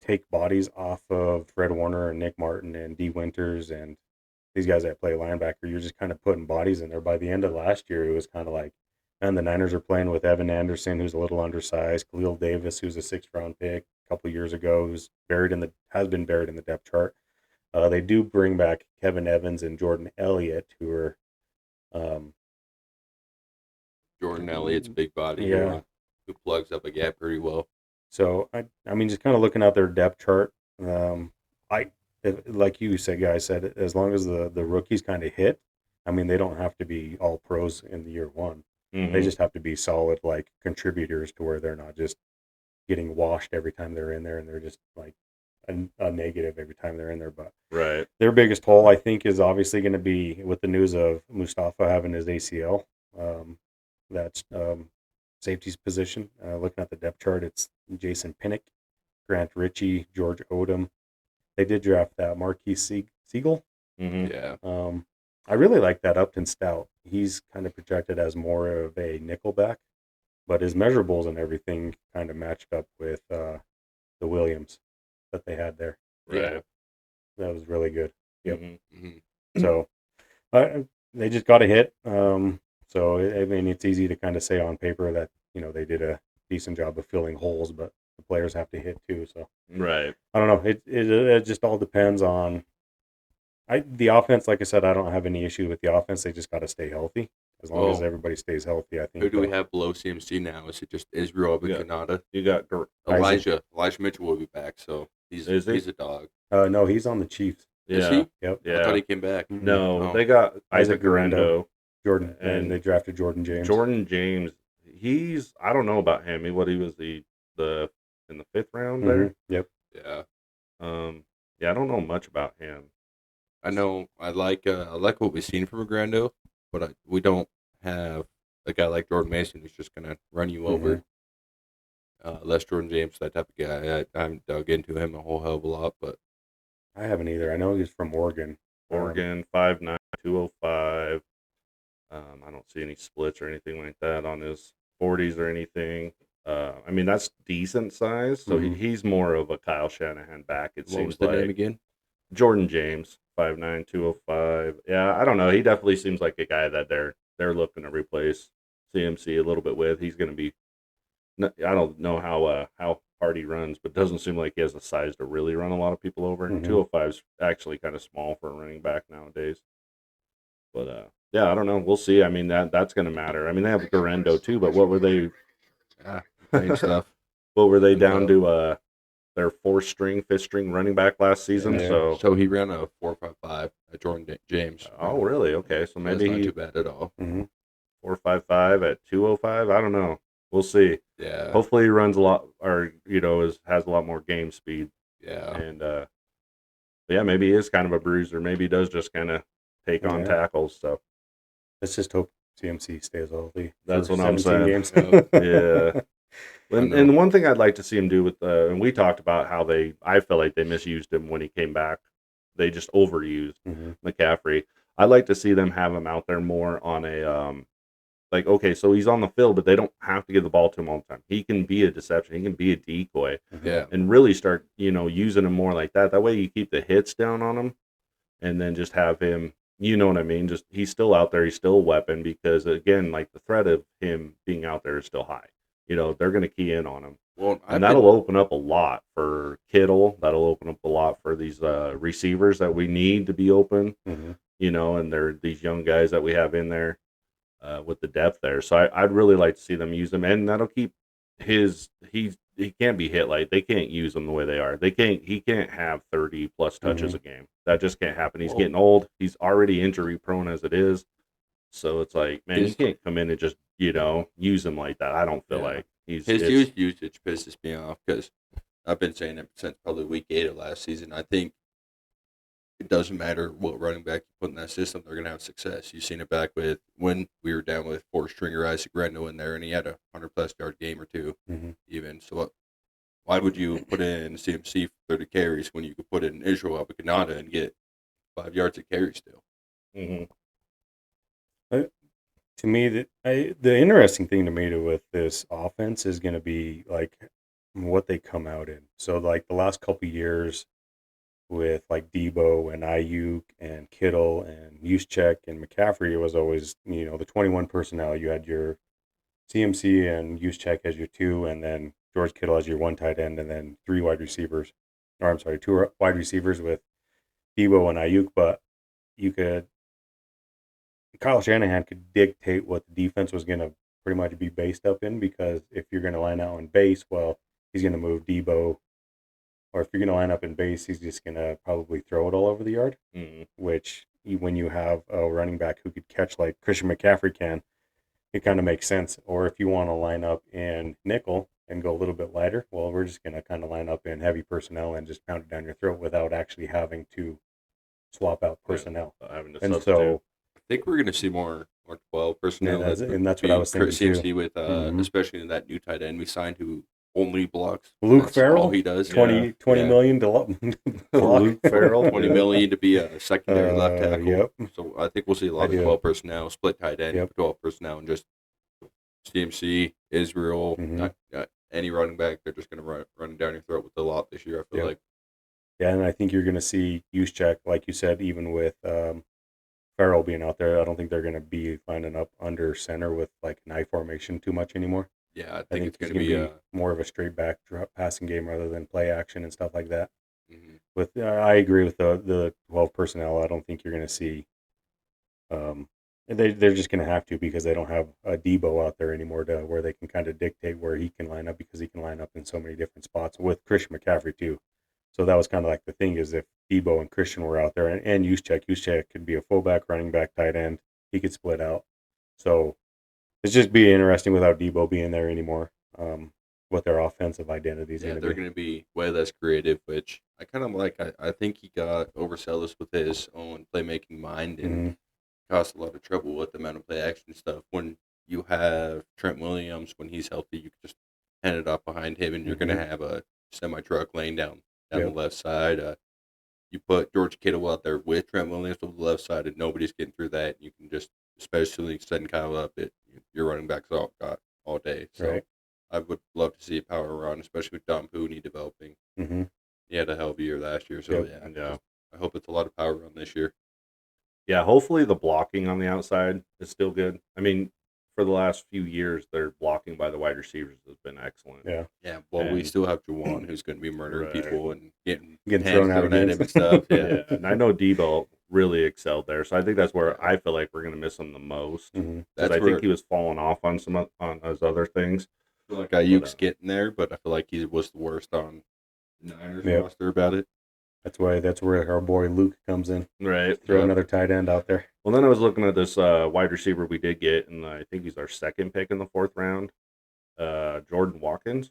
take bodies off of Fred Warner and Nick Martin and D Winters and these guys that play linebacker. You're just kind of putting bodies in there. By the end of last year, it was kind of like, man, the Niners are playing with Evan Anderson, who's a little undersized, Khalil Davis, who's a sixth round pick a couple of years ago, who's has been buried in the depth chart. They do bring back Kevin Evans and Jordan Elliott, who are, um, Jordan Elliott's a big body yeah. who plugs up a gap pretty well. So I mean, just kind of looking at their depth chart. I like you said, guys said, as long as the rookies kind of hit. I mean, they don't have to be all pros in the year one. Mm-hmm. They just have to be solid, like contributors to where they're not just getting washed every time they're in there, and they're just like a negative every time they're in there. But Right. their biggest hole, I think, is obviously going to be with the news of Mustafa having his ACL. That's safety's position. Looking at the depth chart, it's Jason Pinnock, Grant Ritchie, George Odom. They did draft that Marquise Siegel. Mm-hmm. Yeah. I really like that Upton Stout. He's kind of projected as more of a nickelback, but his measurables and everything kind of matched up with the Williams that they had there. Right. That was really good. Yep. Mm-hmm. So they just got a hit. So I mean, it's easy to kind of say on paper that they did a decent job of filling holes, but the players have to hit too. So Right. I don't know. It just all depends on. The offense, like I said, I don't have any issue with the offense. They just got to stay healthy. As long as everybody stays healthy, I think. Who do we have below CMC now? Is it just Israel Canada? You got Elijah Mitchell will be back, so he's a dog. No, he's on the Chiefs. Yeah. Is he? Yep. Yeah. I thought he came back. No, they got Isaac Garendo. Jordan, and they drafted Jordan James. Jordan James, I don't know about him. He was the in the fifth round there. Yep. Yeah. Yeah, I don't know much about him. I know I like what we've seen from Grando, but we don't have a guy like Jordan Mason who's just gonna run you over. Les Jordan James, that type of guy. I haven't dug into him a whole hell of a lot, but I haven't either. I know he's from Oregon. 5'9", 205. I don't see any splits or anything like that on his 40s or anything. I mean, that's decent size. So he's more of a Kyle Shanahan back. It seems what was the like name again? Jordan James, 5'9", 205. Yeah, I don't know. He definitely seems like a guy that they're looking to replace CMC a little bit with. He's going to be. I don't know how hard he runs, but doesn't seem like he has the size to really run a lot of people over. 205 is actually kind of small for a running back nowadays. But yeah, I don't know. We'll see. I mean, that's going to matter. I mean, they have Garendo too, but what were they? Stuff. What were they down to? Their fifth string running back last season. Yeah. So he ran a 4.55 at Jordan James. Oh, really? Okay, so maybe that's not too bad at all. 4.55 at 205. I don't know. We'll see. Yeah. Hopefully he runs a lot, or has a lot more game speed. Yeah. And yeah, maybe he is kind of a bruiser. Maybe he does just kind of take on tackles. So let's just hope CMC stays healthy. That's what I'm saying. Games. Yeah. And one thing I'd like to see him do with and we talked about how I feel like they misused him when he came back. They just overused McCaffrey. I'd like to see them have him out there more on a like, okay, so he's on the field, but they don't have to give the ball to him all the time. He can be a deception. He can be a decoy. Yeah. And really start, using him more like that. That way you keep the hits down on him and then just have him, you know what I mean? Just he's still out there. He's still a weapon because, again, like the threat of him being out there is still high. They're going to key in on him. Well, that'll open up a lot for Kittle. That'll open up a lot for these receivers that we need to be open, and they're these young guys that we have in there with the depth there. So I'd really like to see them use him, and that'll keep he can't be hit like they can't use him the way they are. He can't have 30 plus touches a game. That just can't happen. He's getting old. He's already injury prone as it is. So it's like, man, you can't come in and just, use him like that. I don't feel like his usage pisses me off because I've been saying it since probably week 8 of last season. I think it doesn't matter what running back you put in that system, they're going to have success. You've seen it back with when we were down with four-stringer Isaac Rendo in there, and he had a 100-plus yard game or two, even. So why would you put in CMC for 30 carries when you could put in Israel Abicanada and get 5 yards of carry still? Mm-hmm. To me, the interesting thing to me with this offense is going to be like what they come out in. So like the last couple years with like Debo and Ayuk and Kittle and Juszczyk and McCaffrey, it was always, the 21 personnel. You had your CMC and Juszczyk as your two, and then George Kittle as your one tight end, and then three wide receivers. Or I'm sorry, two wide receivers with Debo and Ayuk. But you could Kyle Shanahan could dictate what the defense was going to pretty much be based up in, because if you're going to line out in base, well, he's going to move Debo. Or if you're going to line up in base, he's just going to probably throw it all over the yard, which when you have a running back who could catch like Christian McCaffrey can, it kind of makes sense. Or if you want to line up in nickel and go a little bit lighter, well, we're just going to kind of line up in heavy personnel and just pound it down your throat without actually having to swap out personnel. And so I think we're going to see more 12 personnel. Yeah, and that's what I was thinking CMC too. with, especially in that new tight end we signed who only blocks. Luke Farrell, all he does. 20 million to block. Luke Farrell, 20 million to be a secondary left tackle. Yep. So I think we'll see a lot of 12 personnel, split tight end, 12 personnel, and just CMC, Israel, not any running back. They're just going to run down your throat with a lot this year, I feel like. Yeah, and I think you're going to see Juszczyk, like you said, even with Farrell being out there. I don't think they're going to be lining up under center with like an I formation too much anymore. Yeah, I think it's going to be more of a straight back passing game rather than play action and stuff like that. With I agree with the 12 personnel. I don't think you're going to see. They're just going to have to, because they don't have a Debo out there anymore to where they can kind of dictate where he can line up, because he can line up in so many different spots with Christian McCaffrey too. So that was kind of like the thing, is if Debo and Christian were out there, and Juszczyk could be a fullback, running back, tight end. He could split out. So it's just be interesting without Debo being there anymore. What their offensive identity is going to be. They're going to be way less creative, which I kind of like. I think he got overzealous with his own playmaking mind and caused a lot of trouble with the amount of play action stuff. When you have Trent Williams, when he's healthy, you can just hand it off behind him, and you're going to have a semi-truck laying down the left side. You put George Kittle out there with Trent Williams on the left side, and nobody's getting through that. You can just, especially setting Kyle up, your running backs got all day. So I would love to see a power run, especially with Don Pooney developing. He had a hell of a year last year, so I hope it's a lot of power run this year. Yeah, hopefully the blocking on the outside is still good. I mean, for the last few years, their blocking by the wide receivers has been excellent. Yeah. Well, we still have Juwan, who's going to be murdering people and getting thrown at him and stuff. Yeah, and I know Debo really excelled there, so I think that's where I feel like we're going to miss him the most. Because I think he was falling off on on his other things. I feel like Ayuk's getting there, but I feel like he was the worst on the Niners roster about it. That's where our boy Luke comes in. Right. Throw another tight end out there. Well, then I was looking at this wide receiver we did get, and I think he's our second pick in the 4th round, Jordan Watkins.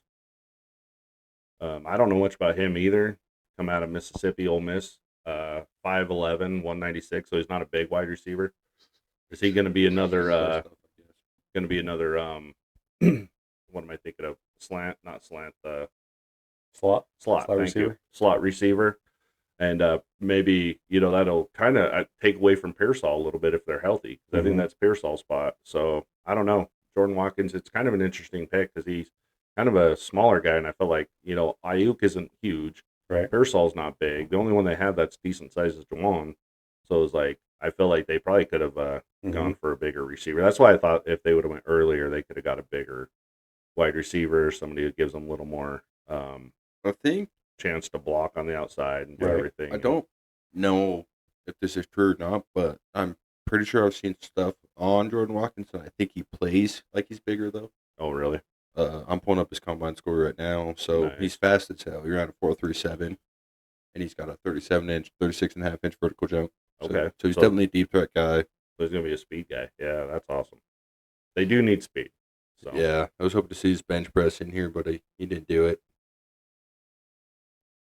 I don't know much about him either. Come out of Mississippi, Ole Miss, 5'11", 196, so he's not a big wide receiver. Is he going to be another, what am I thinking of? Slot receiver. Slot receiver. And maybe, that'll kind of take away from Pearsall a little bit if they're healthy. I think that's Pearsall's spot. So, I don't know. Jordan Watkins, it's kind of an interesting pick because he's kind of a smaller guy. And I feel like, Ayuk isn't huge. Right. Pearsall's not big. The only one they have that's decent size is Juwan. So, it's like, I feel like they probably could have gone for a bigger receiver. That's why I thought if they would have went earlier, they could have got a bigger wide receiver, somebody who gives them a little more I think chance to block on the outside and do everything. I don't know if this is true or not, but I'm pretty sure I've seen stuff on Jordan Watkins, and I think he plays like he's bigger, though. Oh, really? I'm pulling up his combine score right now, so he's fast as hell. You're at a 4.37, and he's got a 37-inch, 36.5-inch vertical jump. Okay. So he's definitely a deep threat guy. So he's going to be a speed guy. Yeah, that's awesome. They do need speed. So. Yeah, I was hoping to see his bench press in here, but he didn't do it.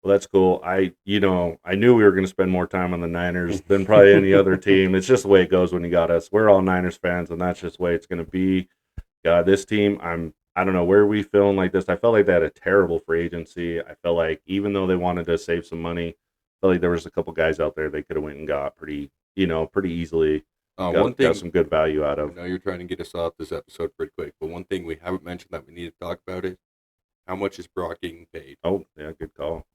Well, that's cool. I knew we were going to spend more time on the Niners than probably any other team. It's just the way it goes when you got us. We're all Niners fans, and that's just the way it's going to be. God, this team, I don't know where we feeling like this. I felt like they had a terrible free agency. I felt like even though they wanted to save some money, I felt like there was a couple guys out there they could have went and got pretty easily. One Got thing, some good value out I of. know you're trying to get us off this episode pretty quick, but one thing we haven't mentioned that we need to talk about is how much is Brock getting paid? Oh, yeah, good call.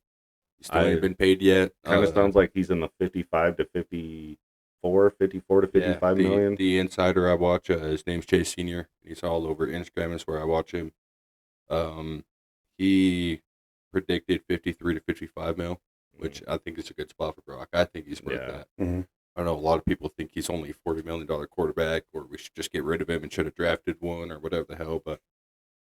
He still ain't been paid yet. Kind of sounds like he's in the 55 to 54 to 55 million. The insider I watch, his name's Chase Senior. He's all over Instagram. Is where I watch him. He predicted 53 to 55 mil, which I think is a good spot for Brock. I think he's worth that. Mm-hmm. I know a lot of people think he's only a $40 million quarterback, or we should just get rid of him and should have drafted one, or whatever the hell. But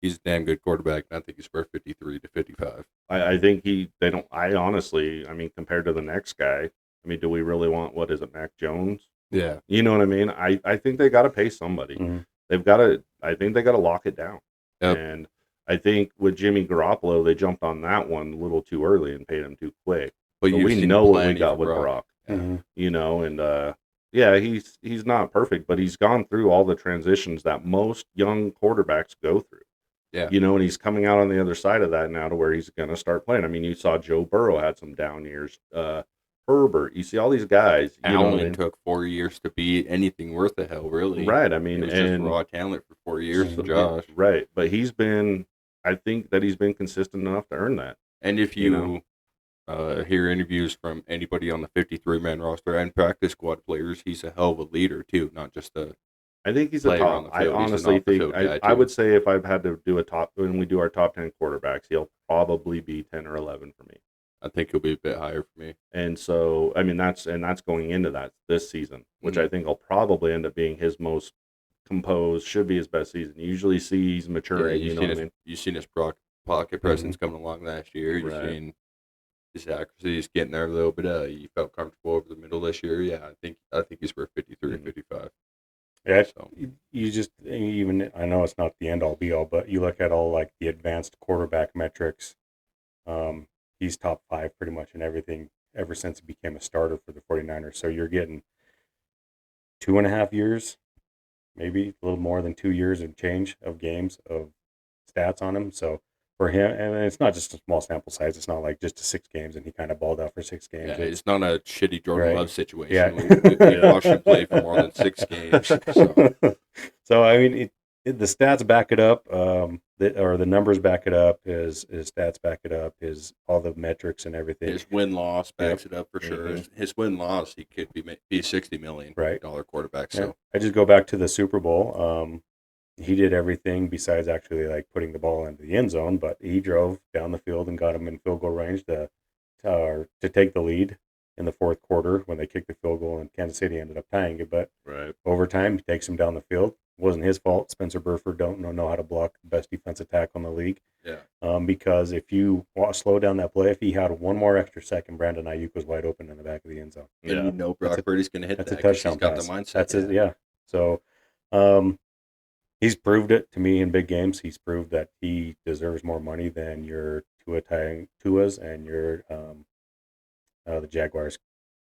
he's a damn good quarterback, and I think he's worth 53 to 55. I think they don't. I honestly, compared to the next guy, do we really want, what is it, Mac Jones? Yeah. You know what I mean? I think they got to pay somebody. Mm-hmm. I think they got to lock it down. Yep. And I think with Jimmy Garoppolo, they jumped on that one a little too early and paid him too quick. But we know what we got with Brock. Mm-hmm. He's not perfect, but he's gone through all the transitions that most young quarterbacks go through. Yeah. And he's coming out on the other side of that now to where he's going to start playing. You saw Joe Burrow had some down years. Herbert, you see all these guys. Allen took 4 years to be anything worth a hell, really. Right. It was just raw talent for 4 years for Josh. Right. But I think that he's been consistent enough to earn that. And if you hear interviews from anybody on the 53-man roster and practice squad players, he's a hell of a leader, too, not just a I think he's a top. I honestly think I would say if I've had to do when we do our top 10 quarterbacks, he'll probably be 10 or 11 for me. I think he'll be a bit higher for me. And so, that's going into that this season, which I think will probably end up being his most composed, should be his best season. You usually see he's maturing. You've seen his pocket presence coming along last year. You've seen his accuracy is getting there a little bit. He felt comfortable over the middle this year. Yeah, I think he's worth 53 and 55. Yeah, so you just even I know it's not the end all be all, but you look at all like the advanced quarterback metrics. He's top 5 pretty much in everything ever since he became a starter for the 49ers. So you're getting 2.5 years, maybe a little more than 2 years of change of games of stats on him. So for him, and it's not just a small sample size. It's not like just 6 games and he kind of balled out for 6 games. Yeah, it's not a shitty Jordan Love situation. Yeah. We watched him play for more than 6 games. So the stats back it up, the numbers back it up. His stats back it up. All the metrics and everything. His win loss backs it up for sure. His win loss, he could be $60 million quarterback. So I just go back to the Super Bowl. He did everything besides actually like putting the ball into the end zone, but he drove down the field and got him in field goal range to take the lead in the fourth quarter when they kicked the field goal, and Kansas City ended up tying it. But overtime, he takes him down the field. It wasn't his fault. Spencer Burford don't know how to block the best defensive tackle in the league. Yeah. Because if you slow down that play, if he had one more extra second, Brandon Ayuk was wide open in the back of the end zone. And Brock Purdy's going to hit that. That's a touchdown he's got pass. The mindset. That's it. Yeah. So, he's proved it to me in big games. He's proved that he deserves more money than your Tua's and your the Jaguars.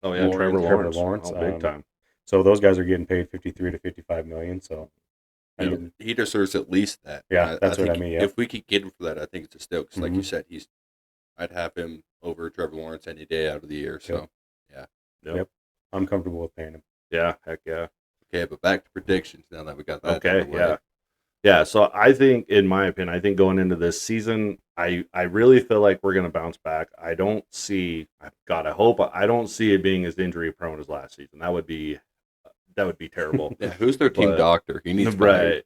Oh yeah, Trevor Lawrence, big time. So those guys are getting paid 53 to 55 million. So he deserves at least that. Yeah, that's what I mean. Yeah. If we could get him for that, I think it's a steal. Because like you said, I'd have him over Trevor Lawrence any day out of the year. So Yep. I'm comfortable with paying him. Yeah, heck yeah. Okay, but back to predictions now that we got that. Okay, yeah. So I think, in my opinion, going into this season, I really feel like we're going to bounce back. I don't see, God, I hope I don't see it being as injury prone as last season. That would be terrible. Yeah, who's their team doctor? He needs right.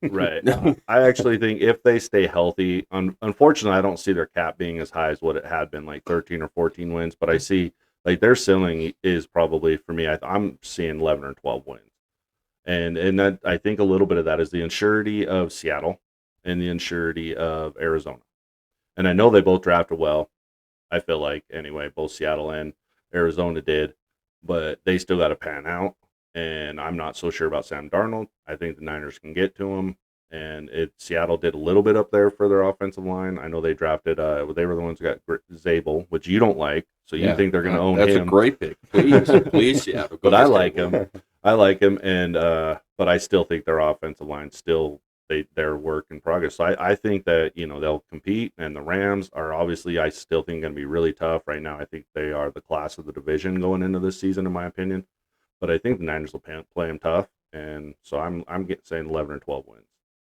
I actually think if they stay healthy, unfortunately, I don't see their cap being as high as what it had been, like 13 or 14 wins. But I see like their ceiling is probably, for me, I'm seeing 11 or 12 wins. And that, I think a little bit of that is the insurity of Seattle and the insurity of Arizona. And I know they both drafted well. I feel like, anyway, both Seattle and Arizona did. But they still got to pan out. And I'm not so sure about Sam Darnold. I think the Niners can get to him. and Seattle did a little bit up there for their offensive line. I know they drafted. They were the ones who got Zabel, which you don't like, so you think they're going to own that's him. a great pick. Please, Seattle. Go But I get like Zabel. him. I like him, and but I still think their offensive line still they're work in progress. So I think that they'll compete, and the Rams are obviously I still think going to be really tough right now. I think they are the class of the division going into this season, in my opinion. But I think the Niners will play them tough, and so I'm saying 11 or 12 wins.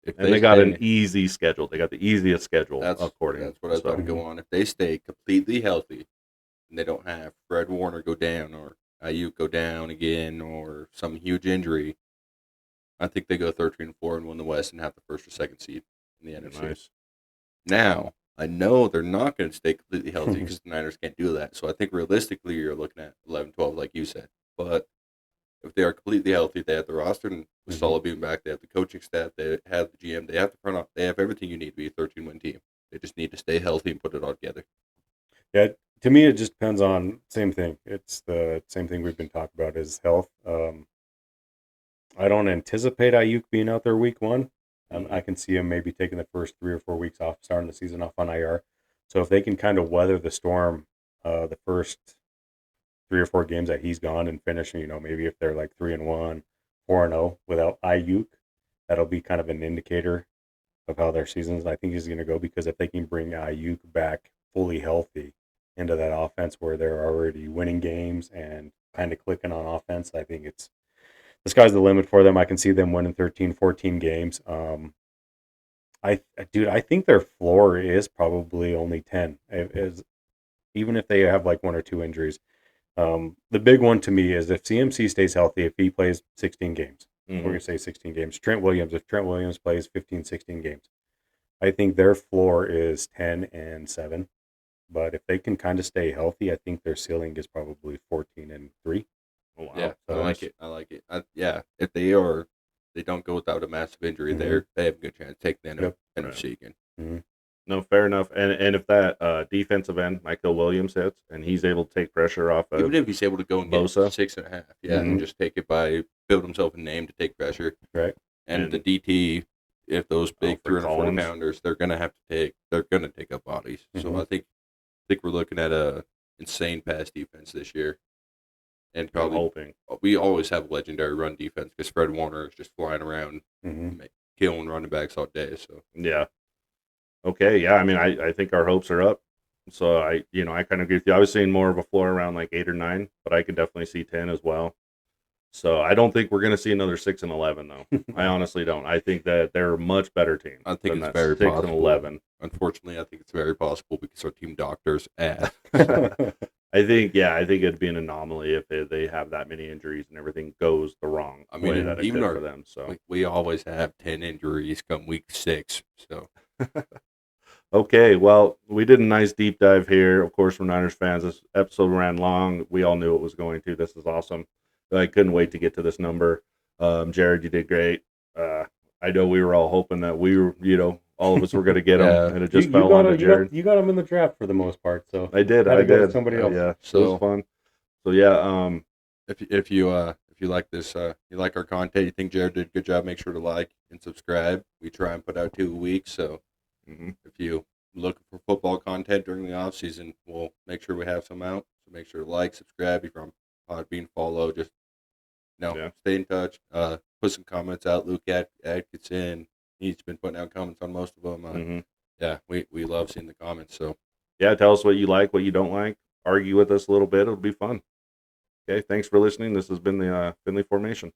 And they got an easy schedule. They got the easiest schedule, That's what I was about to go on. If they stay completely healthy and they don't have Fred Warner go down or Ayuk go down again or some huge injury, I think they go 13-4 and win the West and have the first or second seed in the NFC. Nice. Now, I know they're not going to stay completely healthy because the Niners can't do that. So I think realistically you're looking at 11-12 like you said. But if they are completely healthy, they have the roster and with Solid being back, they have the coaching staff, they have the GM, they have the front office, they have everything you need to be a 13-win team. They just need to stay healthy and put it all together. Yeah, to me, it just depends on same thing. It's the same thing we've been talking about is health. I don't anticipate Ayuk being out there week one. I can see him maybe taking the first 3 or 4 weeks off, starting the season off on IR. So if they can kind of weather the storm, the first 3 or 4 games that he's gone and finish, maybe if they're like 3-1, 4-0 without Ayuk, that'll be kind of an indicator of how their seasons I think is going to go, because if they can bring Ayuk back fully healthy into that offense where they're already winning games and kind of clicking on offense, I think the sky's the limit for them. I can see them winning 13, 14 games. I think their floor is probably only 10. Even if they have like 1 or 2 injuries. The big one to me is if CMC stays healthy, if he plays 16 games, we're going to say 16 games. If Trent Williams plays 15, 16 games, I think their floor is 10-7. But if they can kind of stay healthy, I think their ceiling is probably 14-3. Oh, wow. Yeah, I like it. If they don't go without a massive injury there, they have a good chance to take the NFC again. Mm-hmm. No, fair enough. And if that defensive end, Michael Williams, hits and he's able to take pressure off of even if he's able to go and get Bosa. 6.5, and just take it by build himself a name to take pressure. Right. And the DT, if those big 304 pounders, they're gonna take up bodies. So I think we're looking at a insane pass defense this year. And probably hoping we always have a legendary run defense because Fred Warner is just flying around, killing running backs all day. So yeah, okay, yeah. I mean, I think our hopes are up. So I kind of agree with you. I was seeing more of a floor around like 8 or 9, but I could definitely see 10 as well. So I don't think we're going to see another 6-11 though. I honestly don't. I think that they're a much better team. I think it's very 6-11. Unfortunately, I think it's very possible because our team doctors ass. I think it'd be an anomaly if they have that many injuries and everything goes the wrong way that it could for them. So we always have 10 injuries come week 6. So okay, well, we did a nice deep dive here. Of course, we're Niners fans. This episode ran long. We all knew it was going to. This is awesome. I couldn't wait to get to this number. Jared, you did great. I know we were all hoping that we were, all of us were going to get him, and it just fell on to Jared. You got him in the draft for the most part, so I did. I did. Somebody else. Yeah, so it was fun. So yeah, if you like this, you like our content, you think Jared did a good job, make sure to like and subscribe. We try and put out 2 a week, so if you looking for football content during the off season, we'll make sure we have some out. So make sure to like, subscribe. If you're on Podbean, follow. Just stay in touch. Put some comments out. Luke Atkinson, he's been putting out comments on most of them. Yeah, we love seeing the comments. So yeah, tell us what you like, what you don't like. Argue with us a little bit. It'll be fun. Okay, thanks for listening. This has been the Finley Formation.